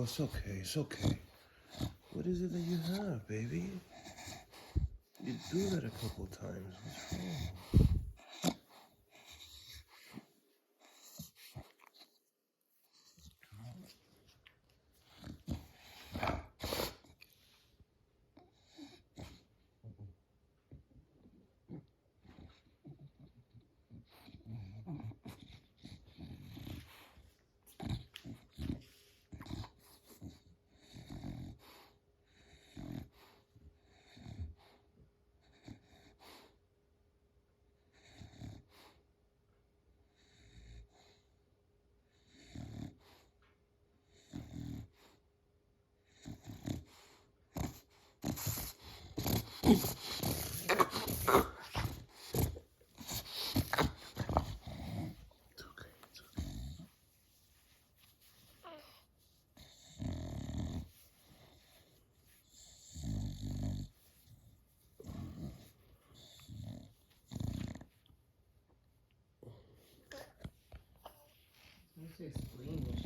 it's okay. It's okay. What is it that you have, baby? You do that a couple times. What's wrong? It's okay. It's okay. Let's explain it.